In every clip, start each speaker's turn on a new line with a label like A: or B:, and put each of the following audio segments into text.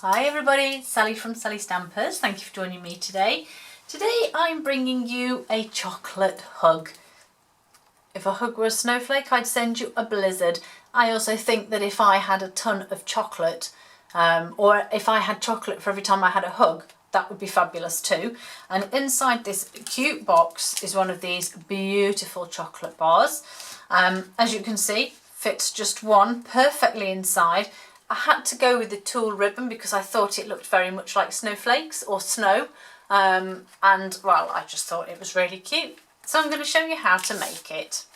A: Hi everybody, Sally from Sally Stampers. Thank you for joining me today. Today I'm bringing you a chocolate hug. If a hug were a snowflake, I'd send you a blizzard. I also think that if I had a ton of chocolate, or if I had chocolate for every time I had a hug, that would be fabulous too. And inside this cute box is one of these beautiful chocolate bars. As you can see, fits just one perfectly inside. I had to go with the tulle ribbon because I thought it looked very much like snowflakes or snow, and well, I just thought it was really cute. So I'm going to show you how to make it.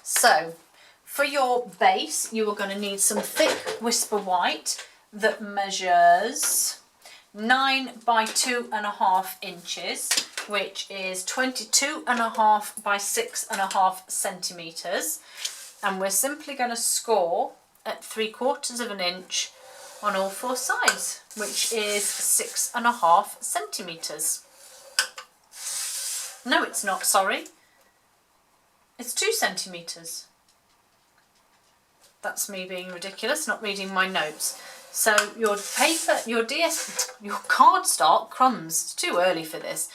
A: So for your base you are going to need some thick Whisper White that measures 9 by 2.5 inches, which is 22.5 by 6.5 centimetres, and we're simply going to score at 3/4 inch on all four sides, which is 6.5 centimetres. No, it's not, sorry. It's 2 centimetres. That's me being ridiculous, not reading my notes. So your paper, your cardstock, crumbs, it's too early for this.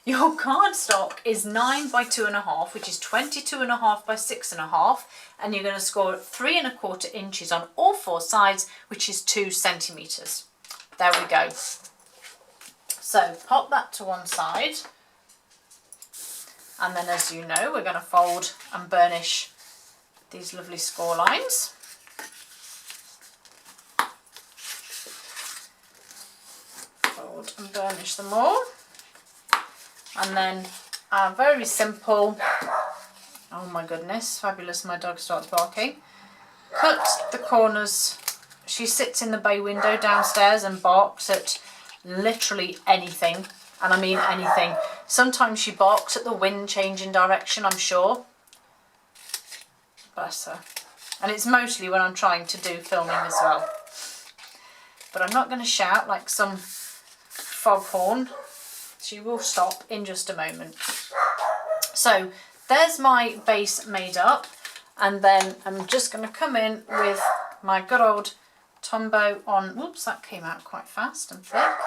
A: Your cardstock is 9 by 2.5, which is 22.5 by 6.5, and you're going to score 3.25 inches on all four sides, which is 2 centimetres. There we go. So pop that to one side, and then, as you know, we're going to fold and burnish these lovely score lines. Fold and burnish them all. And then our very simple, oh my goodness, fabulous, my dog starts barking. Cut the corners. She sits in the bay window downstairs and barks at literally anything, and I mean anything. Sometimes she barks at the wind changing direction, I'm sure. Bless her. And it's mostly when I'm trying to do filming as well. But I'm not going to shout like some foghorn. She will stop in just a moment. So there's my base made up, and then I'm just going to come in with my good old Tombow on, whoops, that came out quite fast and thick,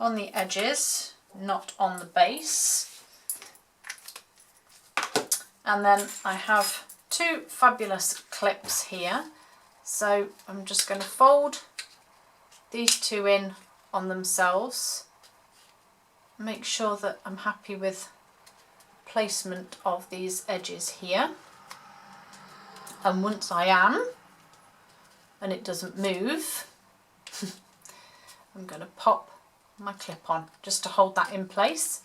A: on the edges, not on the base. And then I have two fabulous clips here, so I'm just going to fold these two in on themselves. Make sure that I'm happy with placement of these edges here, and once I am, and it doesn't move, I'm going to pop my clip on just to hold that in place,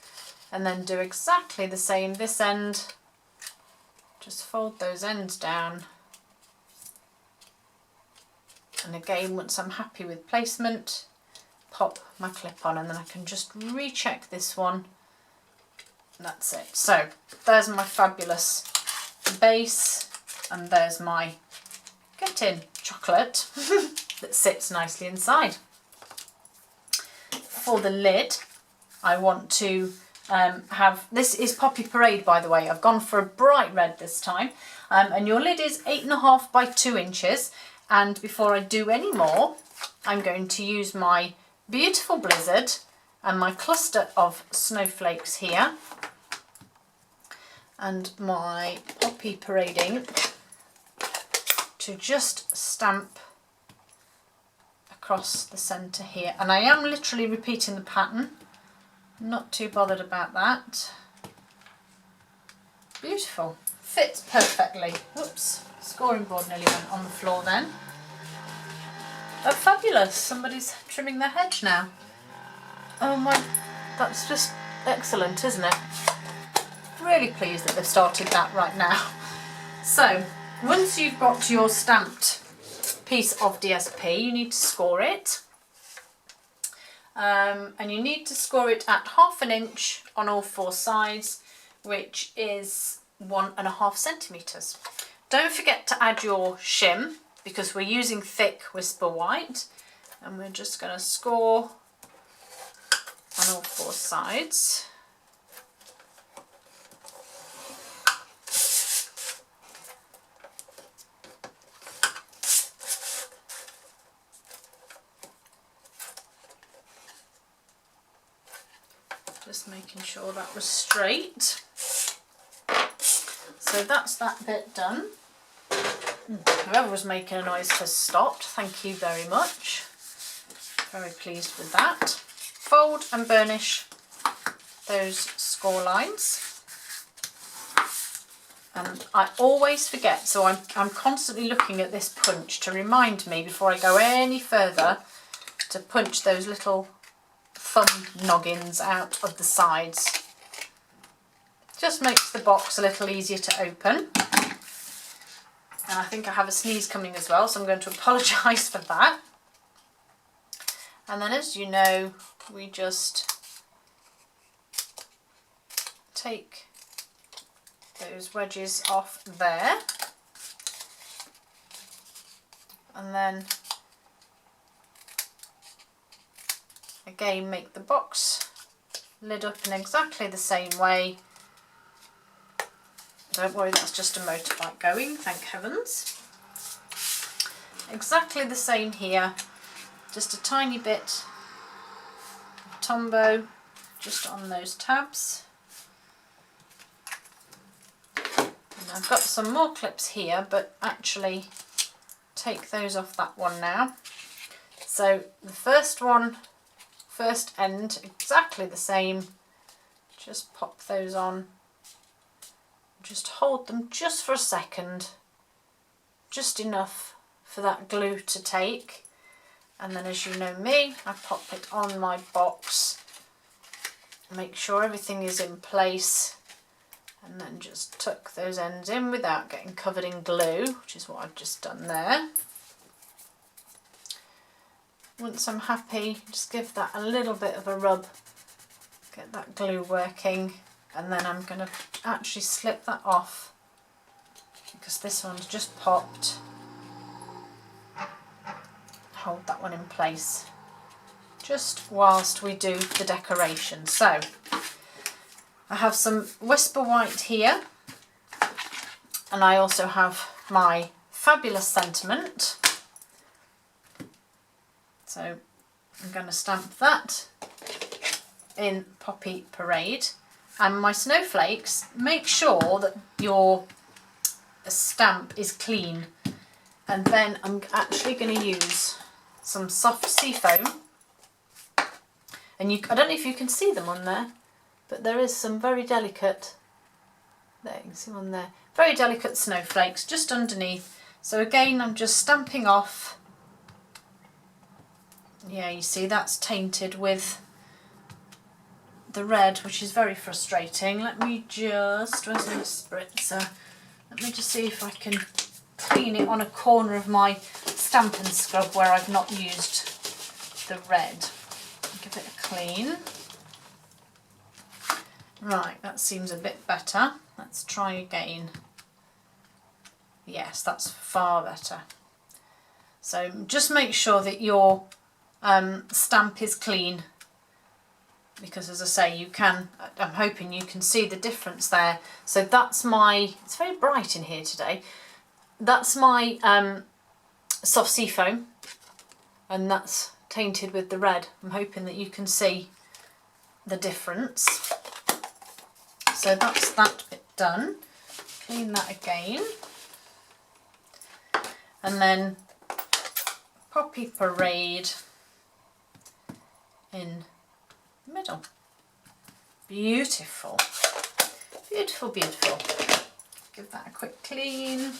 A: and then do exactly the same this end. Just fold those ends down, and again, once I'm happy with placement, pop my clip on, and then I can just recheck this one. That's it. So there's my fabulous base, and there's my get-in chocolate that sits nicely inside. For the lid, I want to have, this is Poppy Parade, by the way. I've gone for a bright red this time, and your lid is 8.5 by 2 inches. And before I do any more, I'm going to use my beautiful blizzard and my cluster of snowflakes here, and my Poppy Parade ink to just stamp across the centre here. And I am literally repeating the pattern, not too bothered about that. Beautiful, fits perfectly. Whoops, scoring board nearly went on the floor then. Oh, fabulous, somebody's trimming their hedge now. Oh my, that's just excellent, isn't it? Really pleased that they've started that right now. So once you've got your stamped piece of DSP, you need to score it, and you need to score it at 1/2 inch on all four sides, which is 1.5 centimetres. Don't forget to add your shim, because we're using thick Whisper White, and we're just going to score on all four sides. Just making sure that was straight. So that's that bit done. Whoever was making a noise has stopped. Thank you very much. Very pleased with that. Fold and burnish those score lines. And I always forget, so I'm constantly looking at this punch to remind me before I go any further to punch those little thumb noggins out of the sides. Just makes the box a little easier to open. And I think I have a sneeze coming as well, so I'm going to apologise for that. And then, as you know, we just take those wedges off there. And then again make the box lid up in exactly the same way. Don't worry, that's just a motorbike going, thank heavens. Exactly the same here, just a tiny bit of Tombow just on those tabs. And I've got some more clips here, but actually take those off that one now. So the first one, first end, exactly the same, just pop those on. Just hold them just for a second, just enough for that glue to take, and then, as you know me, I pop it on my box, make sure everything is in place, and then just tuck those ends in without getting covered in glue, which is what I've just done there. Once I'm happy, just give that a little bit of a rub, get that glue working. And then I'm going to actually slip that off because this one's just popped. Hold that one in place just whilst we do the decoration. So I have some Whisper White here, and I also have my Fabulous Sentiment. So I'm going to stamp that in Poppy Parade. And my snowflakes, make sure that your stamp is clean. And then I'm actually going to use some soft seafoam. And I don't know if you can see them on there, but there is some very delicate, there you can see one there, very delicate snowflakes just underneath. So again, I'm just stamping off. Yeah, you see that's tainted with the red, which is very frustrating. Let me just, where's my spritzer? Let me just see if I can clean it on a corner of my Stamp and Scrub where I've not used the red. Give it a clean. Right, that seems a bit better. Let's try again. Yes, that's far better. So just make sure that your stamp is clean, because as I say, I'm hoping you can see the difference there. So that's my, it's very bright in here today, that's my soft seafoam, and that's tainted with the red. I'm hoping that you can see the difference. So that's that bit done. Clean that again. And then Poppy Parade in middle. Beautiful, beautiful, beautiful. Give that a quick clean.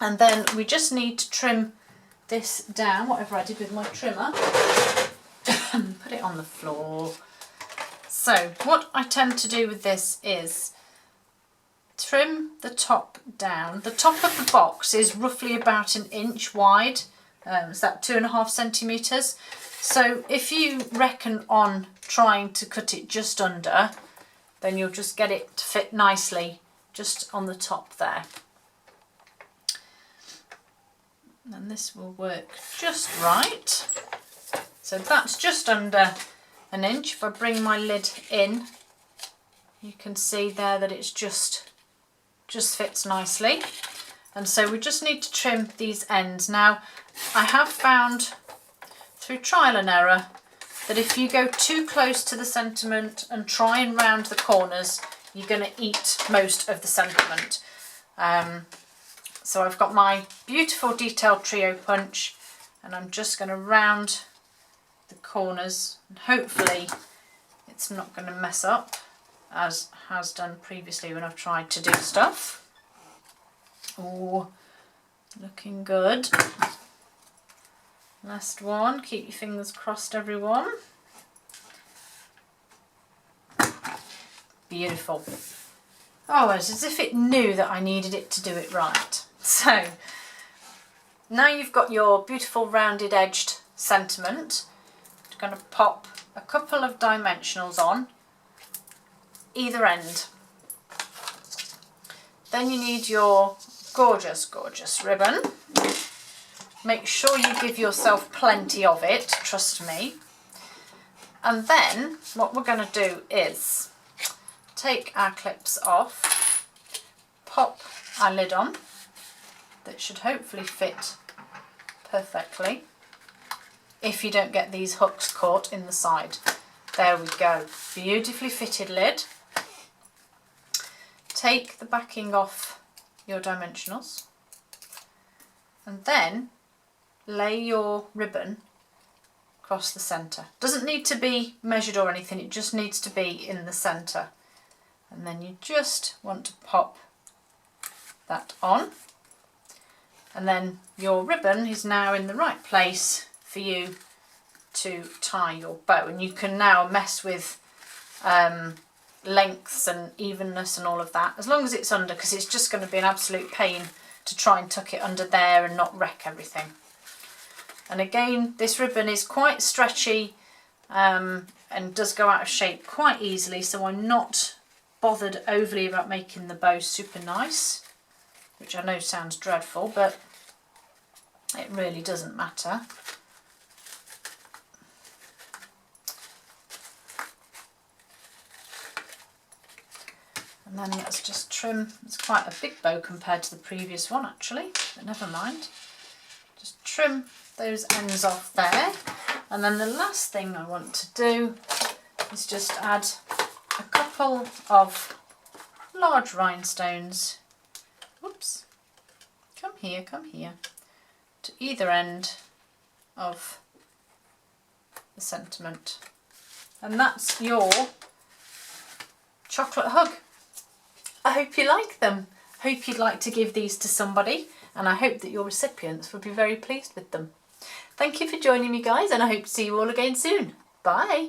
A: And then we just need to trim this down, whatever I did with my trimmer, and put it on the floor. So what I tend to do with this is trim the top down. The top of the box is roughly about 1 inch wide, is that 2.5 centimetres. So if you reckon on trying to cut it just under, then you'll just get it to fit nicely just on the top there. And this will work just right. So that's just under 1 inch. If I bring my lid in, you can see there that it's just fits nicely. And so we just need to trim these ends. Now, I have found through trial and error that if you go too close to the sentiment and try and round the corners, you're going to eat most of the sentiment. So I've got my beautiful detailed trio punch, and I'm just going to round the corners, and hopefully it's not going to mess up as has done previously when I've tried to do stuff. Oh, looking good. Last one, keep your fingers crossed everyone. Beautiful. Oh, it's as if it knew that I needed it to do it right. So, now you've got your beautiful rounded edged sentiment. I'm going to pop a couple of dimensionals on either end. Then you need your gorgeous, gorgeous ribbon. Make sure you give yourself plenty of it, trust me. And then what we're going to do is take our clips off, pop our lid on. That should hopefully fit perfectly if you don't get these hooks caught in the side. There we go, beautifully fitted lid. Take the backing off your dimensionals and then lay your ribbon across the centre. Doesn't need to be measured or anything, it just needs to be in the centre. And then you just want to pop that on. And then your ribbon is now in the right place for you to tie your bow. And you can now mess with lengths and evenness and all of that, as long as it's under, because it's just going to be an absolute pain to try and tuck it under there and not wreck everything. And again, this ribbon is quite stretchy and does go out of shape quite easily, so I'm not bothered overly about making the bow super nice, which I know sounds dreadful, but it really doesn't matter. And then let's just trim. It's quite a big bow compared to the previous one actually, but never mind. Just trim those ends off there. And then the last thing I want to do is just add a couple of large rhinestones. Whoops. Come here, to either end of the sentiment. And that's your chocolate hug. I hope you like them. Hope you'd like to give these to somebody, and I hope that your recipients will be very pleased with them. Thank you for joining me guys, and I hope to see you all again soon. Bye.